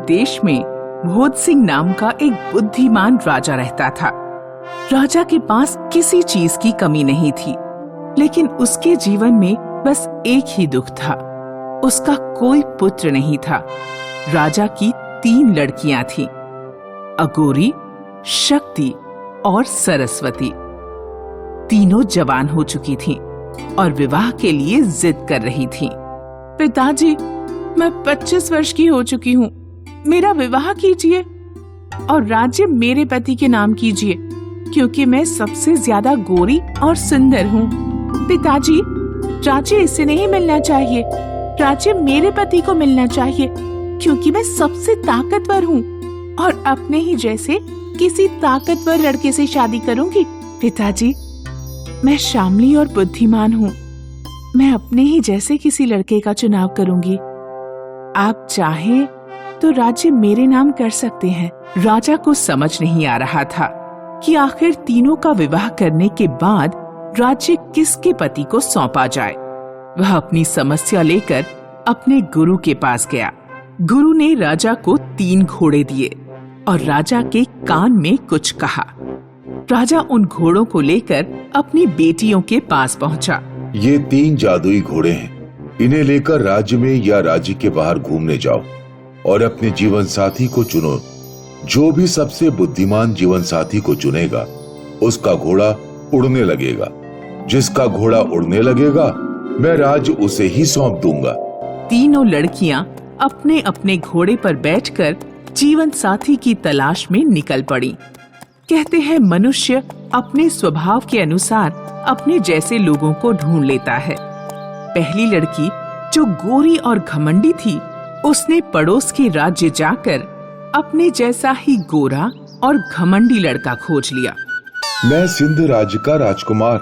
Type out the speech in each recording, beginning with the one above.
देश में भोज सिंह नाम का एक बुद्धिमान राजा रहता था। राजा के पास किसी चीज की कमी नहीं थी, लेकिन उसके जीवन में बस एक ही दुख था, उसका कोई पुत्र नहीं था। राजा की 3 लड़कियां थीं, अघोरी, शक्ति और सरस्वती। तीनों जवान हो चुकी थीं और विवाह के लिए जिद कर रही थीं। पिताजी, मैं 25 वर्ष की हो चुकी हूँ, मेरा विवाह कीजिए और राज्य मेरे पति के नाम कीजिए, क्योंकि मैं सबसे ज्यादा गोरी और सुंदर हूँ। पिताजी, राज्य इससे नहीं मिलना चाहिए, राज्य मेरे पति को मिलना चाहिए, क्योंकि मैं सबसे ताकतवर हूँ और अपने ही जैसे किसी ताकतवर लड़के से शादी करूंगी। पिताजी, मैं शामली और बुद्धिमान हूँ, मैं अपने ही जैसे किसी लड़के का चुनाव करूंगी। आप चाहें तो राज्य मेरे नाम कर सकते हैं। राजा को समझ नहीं आ रहा था कि आखिर तीनों का विवाह करने के बाद राज्य किसके पति को सौंपा जाए। वह अपनी समस्या लेकर अपने गुरु के पास गया। गुरु ने राजा को 3 घोड़े दिए और राजा के कान में कुछ कहा। राजा उन घोड़ों को लेकर अपनी बेटियों के पास पहुंचा। ये 3 जादुई घोड़े हैं, इन्हें लेकर राज्य में या राज्य के बाहर घूमने जाओ और अपने जीवन साथी को चुनो। जो भी सबसे बुद्धिमान जीवन साथी को चुनेगा, उसका घोड़ा उड़ने लगेगा। जिसका घोड़ा उड़ने लगेगा, मैं राज्य उसे ही सौंप दूंगा। तीनों लड़कियां अपने अपने घोड़े पर बैठकर जीवन साथी की तलाश में निकल पड़ी। कहते हैं, मनुष्य अपने स्वभाव के अनुसार अपने जैसे लोगों को ढूंढ लेता है। पहली लड़की, जो गोरी और घमंडी थी, उसने पड़ोस के राज्य जाकर अपने जैसा ही गोरा और घमंडी लड़का खोज लिया। मैं सिंध राज्य का राजकुमार,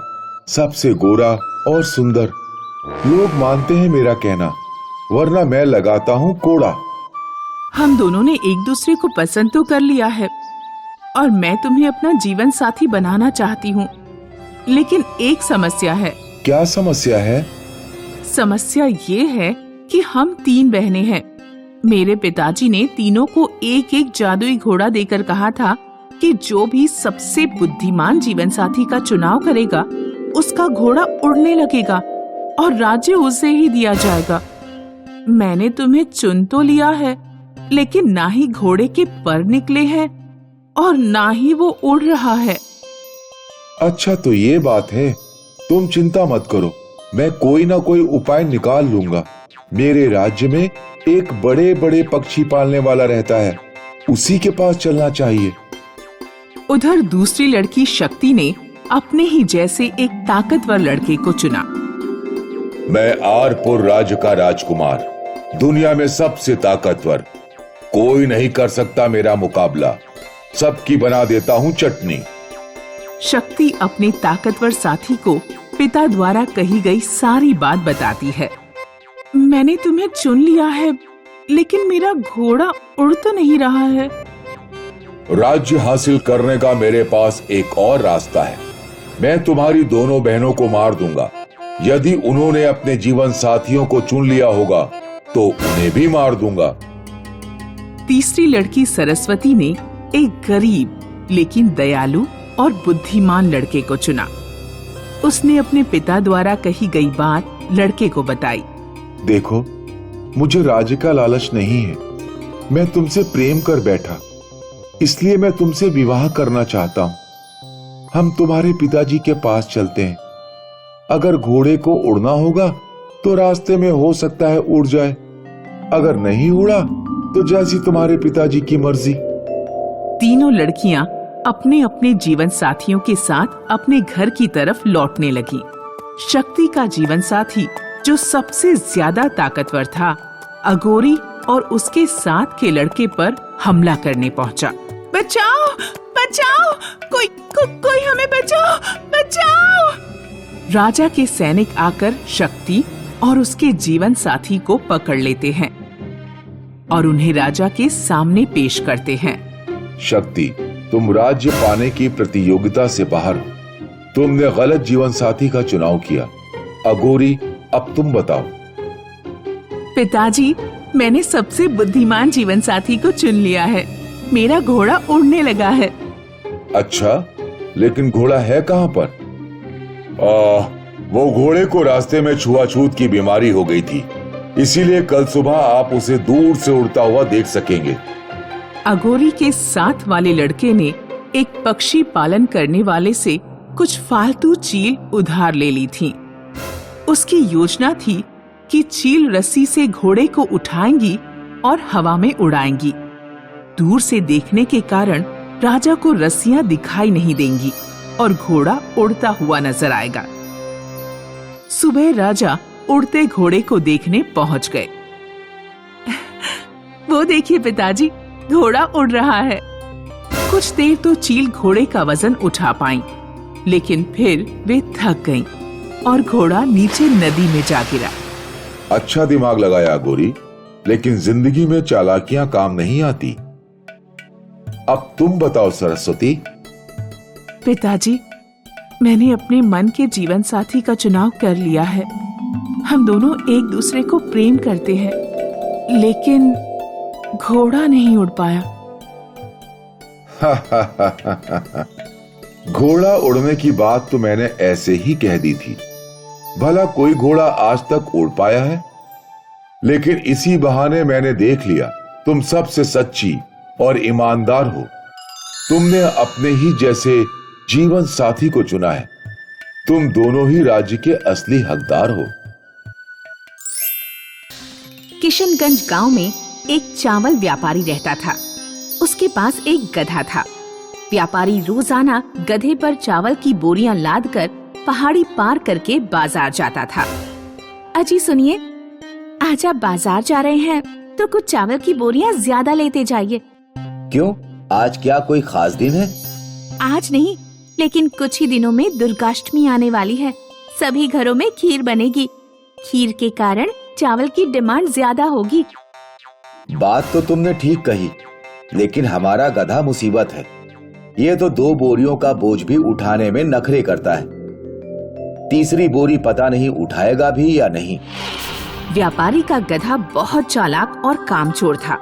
सबसे गोरा और सुंदर। लोग मानते हैं मेरा कहना, वरना मैं लगाता हूँ कोड़ा। हम दोनों ने एक दूसरे को पसंद तो कर लिया है और मैं तुम्हें अपना जीवन साथी बनाना चाहती हूँ, लेकिन एक समस्या है। क्या समस्या है? समस्या ये है कि हम 3 बहनें हैं। मेरे पिताजी ने तीनों को एक एक जादुई घोड़ा देकर कहा था कि जो भी सबसे बुद्धिमान जीवन साथी का चुनाव करेगा, उसका घोड़ा उड़ने लगेगा और राज्य उसे ही दिया जाएगा। मैंने तुम्हें चुन तो लिया है, लेकिन ना ही घोड़े के पर निकले हैं और ना ही वो उड़ रहा है। अच्छा, तो ये बात है। तुम चिंता मत करो, मैं कोई ना कोई उपाय निकाल लूंगा। मेरे राज्य में एक बड़े बड़े पक्षी पालने वाला रहता है, उसी के पास चलना चाहिए। उधर दूसरी लड़की शक्ति ने अपने ही जैसे एक ताकतवर लड़के को चुना। मैं आरपुर राज्य का राजकुमार, दुनिया में सबसे ताकतवर, कोई नहीं कर सकता मेरा मुकाबला, सबकी बना देता हूँ चटनी। शक्ति अपने ताकतवर साथी को पिता द्वारा कही गई सारी बात बताती है। मैंने तुम्हें चुन लिया है, लेकिन मेरा घोड़ा उड़ तो नहीं रहा है। राज्य हासिल करने का मेरे पास एक और रास्ता है। मैं तुम्हारी दोनों बहनों को मार दूंगा। यदि उन्होंने अपने जीवन साथियों को चुन लिया होगा, तो उन्हें भी मार दूंगा। तीसरी लड़की सरस्वती ने एक गरीब लेकिन दयालु और बुद्धिमान लड़के को चुना। उसने अपने पिता द्वारा कही गई बात लड़के को बताई। देखो, मुझे राज्य का लालच नहीं है, मैं तुमसे प्रेम कर बैठा, इसलिए मैं तुमसे विवाह करना चाहता हूँ। हम तुम्हारे पिताजी के पास चलते हैं। अगर घोड़े को उड़ना होगा तो रास्ते में हो सकता है उड़ जाए, अगर नहीं उड़ा तो जैसी तुम्हारे पिताजी की मर्जी। तीनों लड़कियां अपने अपने जीवन साथियों के साथ अपने घर की तरफ लौटने लगी। शक्ति का जीवन साथी, जो सबसे ज्यादा ताकतवर था, अघोरी और उसके साथ के लड़के पर हमला करने पहुंचा। बचाओ, बचाओ, कोई हमें बचाओ, बचाओ! राजा के सैनिक आकर शक्ति और उसके जीवन साथी को पकड़ लेते हैं और उन्हें राजा के सामने पेश करते हैं। शक्ति, तुम राज्य पाने की प्रतियोगिता से बाहर हो। तुमने गलत जीवन साथी का चुनाव किया। अघोरी, अब तुम बताओ। पिताजी, मैंने सबसे बुद्धिमान जीवन साथी को चुन लिया है। मेरा घोड़ा उड़ने लगा है। अच्छा, लेकिन घोड़ा है कहाँ पर? वो घोड़े को रास्ते में छुआछूत की बीमारी हो गई थी, इसीलिए कल सुबह आप उसे दूर से उड़ता हुआ देख सकेंगे। अघोरी के साथ वाले लड़के ने एक पक्षी पालन करने वाले से कुछ फालतू चील उधार ले ली थी। उसकी योजना थी कि चील रस्सी से घोड़े को उठाएंगी और हवा में उड़ाएंगी। दूर से देखने के कारण राजा को रस्सियां दिखाई नहीं देंगी और घोड़ा उड़ता हुआ नजर आएगा। सुबह राजा उड़ते घोड़े को देखने पहुंच गए। वो देखिए पिताजी, घोड़ा उड़ रहा है। कुछ देर तो चील घोड़े का वजन उठा पाई, लेकिन फिर वे थक गईं और घोड़ा नीचे नदी में जा गिरा। अच्छा दिमाग लगाया अघोरी, लेकिन जिंदगी में चालाकियां काम नहीं आती। अब तुम बताओ सरस्वती। पिताजी, मैंने अपने मन के जीवन साथी का चुनाव कर लिया है। हम दोनों एक दूसरे को प्रेम करते हैं, लेकिन घोड़ा नहीं उड़ पाया। घोड़ा उड़ने की बात तो मैंने ऐसे ही कह दी थी। भला कोई घोड़ा आज तक उड़ पाया है? लेकिन इसी बहाने मैंने देख लिया तुम सबसे सच्ची और ईमानदार हो। तुमने अपने ही जैसे जीवन साथी को चुना है। तुम दोनों ही राज्य के असली हकदार हो। किशनगंज गांव में एक चावल व्यापारी रहता था। उसके पास एक गधा था। व्यापारी रोजाना गधे पर चावल की बोरियां लादकर पहाड़ी पार करके बाजार जाता था। अजी सुनिए, आज आप बाजार जा रहे हैं तो कुछ चावल की बोरियां ज्यादा लेते जाइए। क्यों, आज क्या कोई खास दिन है? आज नहीं, लेकिन कुछ ही दिनों में दुर्गाष्टमी आने वाली है। सभी घरों में खीर बनेगी। खीर के कारण चावल की डिमांड ज्यादा होगी। बात तो तुमने ठीक कही, लेकिन हमारा गधा मुसीबत है। ये तो 2 बोरियों का बोझ भी उठाने में नखरे करता है। तीसरी बोरी पता नहीं उठाएगा भी या नहीं। व्यापारी का गधा बहुत चालाक और कामचोर था।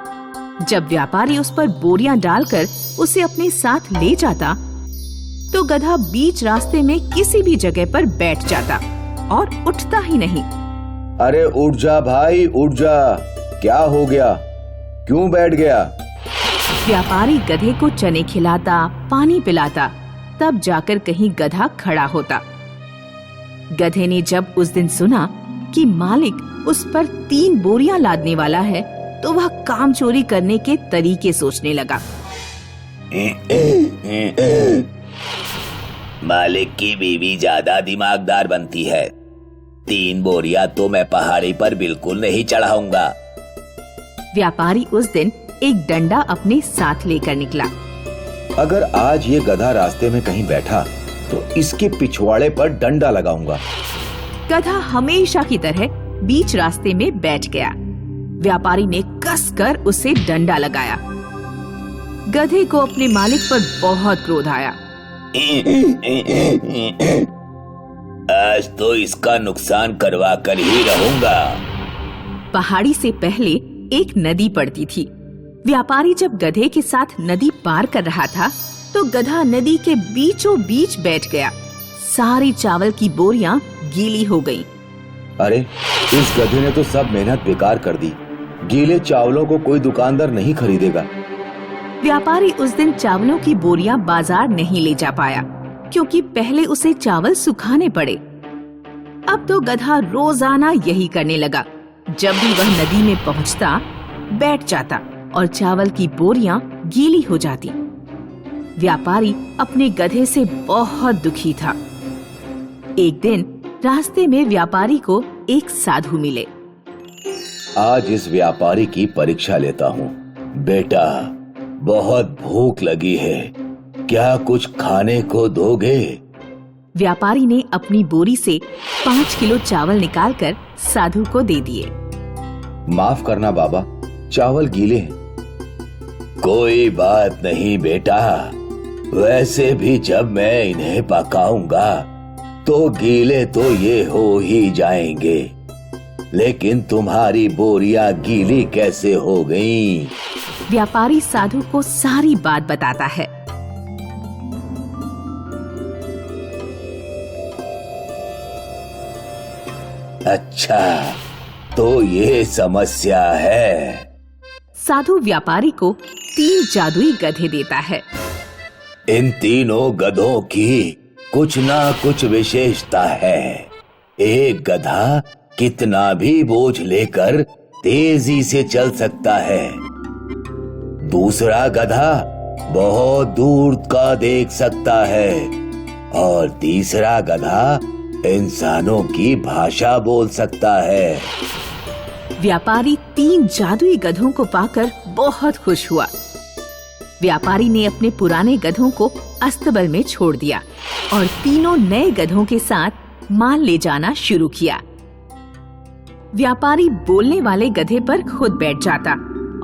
जब व्यापारी उस पर बोरियां डालकर उसे अपने साथ ले जाता, तो गधा बीच रास्ते में किसी भी जगह पर बैठ जाता और उठता ही नहीं। अरे उठ जा भाई, उठ जा। क्या हो गया? क्यों बैठ गया? व्यापारी गधे को चने खिलाता, पानी पिलाता, तब जाकर कहीं गधा खड़ा होता। गधे ने जब उस दिन सुना कि मालिक उस पर 3 बोरियां लादने वाला है, तो वह काम चोरी करने के तरीके सोचने लगा। मालिक की बीवी ज्यादा दिमागदार बनती है। 3 बोरियां तो मैं पहाड़ी पर बिल्कुल नहीं चढ़ाऊंगा। व्यापारी उस दिन एक डंडा अपने साथ लेकर निकला। अगर आज ये गधा रास्ते में कहीं बैठा तो इसके पिछवाड़े पर डंडा लगाऊंगा। गधा हमेशा की तरह बीच रास्ते में बैठ गया। व्यापारी ने कसकर उसे डंडा लगाया। गधे को अपने मालिक पर बहुत क्रोध आया। आज तो इसका नुकसान करवा कर ही रहूंगा। पहाड़ी से पहले एक नदी पड़ती थी। व्यापारी जब गधे के साथ नदी पार कर रहा था, तो गधा नदी के बीचों बीच बैठ गया। सारी चावल की बोरियां गीली हो गईं। अरे, इस गधे ने तो सब मेहनत बेकार कर दी। गीले चावलों को कोई दुकानदार नहीं खरीदेगा। व्यापारी उस दिन चावलों की बोरियां बाजार नहीं ले जा पाया, क्योंकि पहले उसे चावल सुखाने पड़े। अब तो गधा रोजाना यही करने लगा। जब भी वह नदी में पहुंचता, बैठ जाता और चावल की बोरियां गीली हो जाती। व्यापारी अपने गधे से बहुत दुखी था। एक दिन रास्ते में व्यापारी को एक साधु मिले। आज इस व्यापारी की परीक्षा लेता हूँ। बेटा, बहुत भूख लगी है, क्या कुछ खाने को दोगे? व्यापारी ने अपनी बोरी से 5 किलो चावल निकालकर साधु को दे दिए। माफ करना बाबा, चावल गीले हैं। कोई बात नहीं बेटा, वैसे भी जब मैं इन्हें पकाऊंगा तो गीले तो ये हो ही जाएंगे। लेकिन तुम्हारी बोरियां गीली कैसे हो गईं? व्यापारी साधु को सारी बात बताता है। अच्छा, तो ये समस्या है। साधु व्यापारी को 3 जादुई गधे देता है। इन तीनों गधों की कुछ ना कुछ विशेषता है। एक गधा कितना भी बोझ लेकर तेजी से चल सकता है। दूसरा गधा बहुत दूर का देख सकता है और तीसरा गधा इंसानों की भाषा बोल सकता है। व्यापारी 3 जादुई गधों को पाकर बहुत खुश हुआ। व्यापारी ने अपने पुराने गधों को अस्तबल में छोड़ दिया और तीनों नए गधों के साथ माल ले जाना शुरू किया। व्यापारी बोलने वाले गधे पर खुद बैठ जाता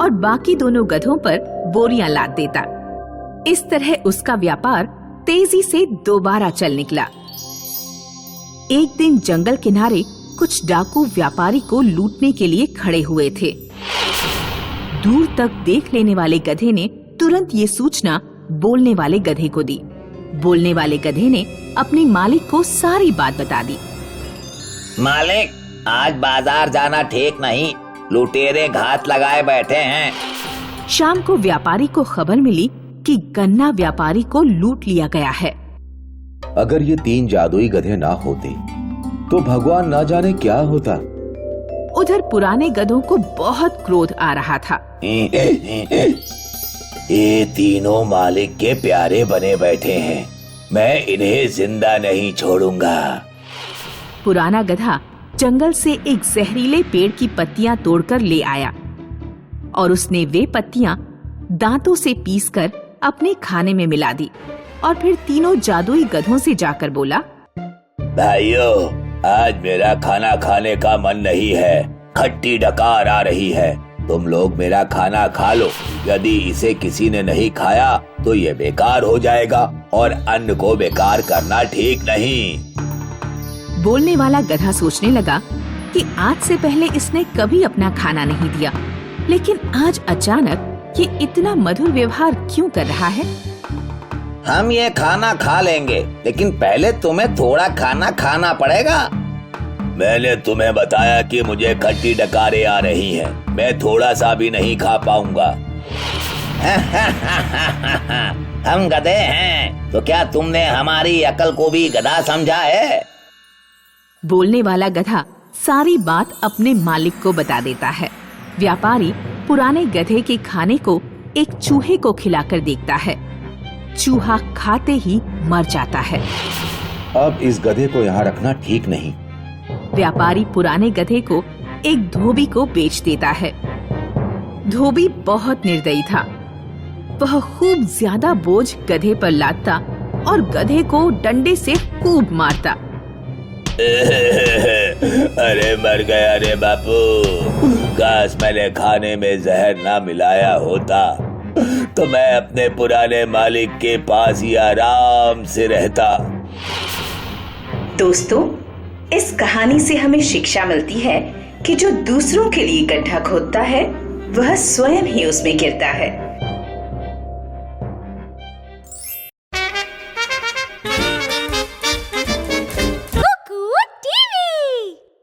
और बाकी दोनों गधों पर बोरियां लाद देता। इस तरह उसका व्यापार तेजी से दोबारा चल निकला। एक दिन जंगल किनारे कुछ डाकू व्यापारी को लूटने के लिए खड़े हुए थे। दूर तक देख लेने वाले गधे ने तुरंत ये सूचना बोलने वाले गधे को दी। बोलने वाले गधे ने अपने मालिक को सारी बात बता दी। मालिक, आज बाजार जाना ठीक नहीं, लुटेरे घात लगाए बैठे हैं। शाम को व्यापारी को खबर मिली कि गन्ना व्यापारी को लूट लिया गया है। अगर ये 3 जादुई गधे ना होते तो भगवान ना जाने क्या होता। उधर पुराने गधों को बहुत क्रोध आ रहा था। ये तीनों मालिक के प्यारे बने बैठे हैं, मैं इन्हें जिंदा नहीं छोड़ूंगा। पुराना गधा जंगल से एक जहरीले पेड़ की पत्तियां तोड़कर ले आया और उसने वे पत्तियां दांतों से पीसकर अपने खाने में मिला दी और फिर तीनों जादुई गधों से जाकर बोला, भाइयों, आज मेरा खाना खाने का मन नहीं है, खट्टी डकार आ रही है। तुम लोग मेरा खाना खा लो। यदि इसे किसी ने नहीं खाया तो ये बेकार हो जाएगा और अन्न को बेकार करना ठीक नहीं। बोलने वाला गधा सोचने लगा कि आज से पहले इसने कभी अपना खाना नहीं दिया, लेकिन आज अचानक ये इतना मधुर व्यवहार क्यों कर रहा है। हम ये खाना खा लेंगे, लेकिन पहले तुम्हें थोड़ा खाना खाना पड़ेगा। मैंने तुम्हें बताया कि मुझे खट्टी डकारें आ रही हैं, मैं थोड़ा सा भी नहीं खा पाऊंगा। हम गधे हैं, तो क्या तुमने हमारी अकल को भी गधा समझा है? बोलने वाला गधा सारी बात अपने मालिक को बता देता है। व्यापारी पुराने गधे के खाने को एक चूहे को खिलाकर देखता है। चूहा खाते ही मर जाता है। अब इस गधे को यहाँ रखना ठीक नहीं। व्यापारी पुराने गधे को एक धोबी को बेच देता है। धोबी बहुत निर्दयी था। वह खूब ज्यादा बोझ गधे पर लादता और गधे को डंडे से खूब मारता। अरे मर गया रे बापू, काश मैंने खाने में जहर ना मिलाया होता तो मैं अपने पुराने मालिक के पास ही आराम से रहता। दोस्तों, इस कहानी से हमें शिक्षा मिलती है कि जो दूसरों के लिए गड्ढा खोदता है वह स्वयं ही उसमें गिरता है।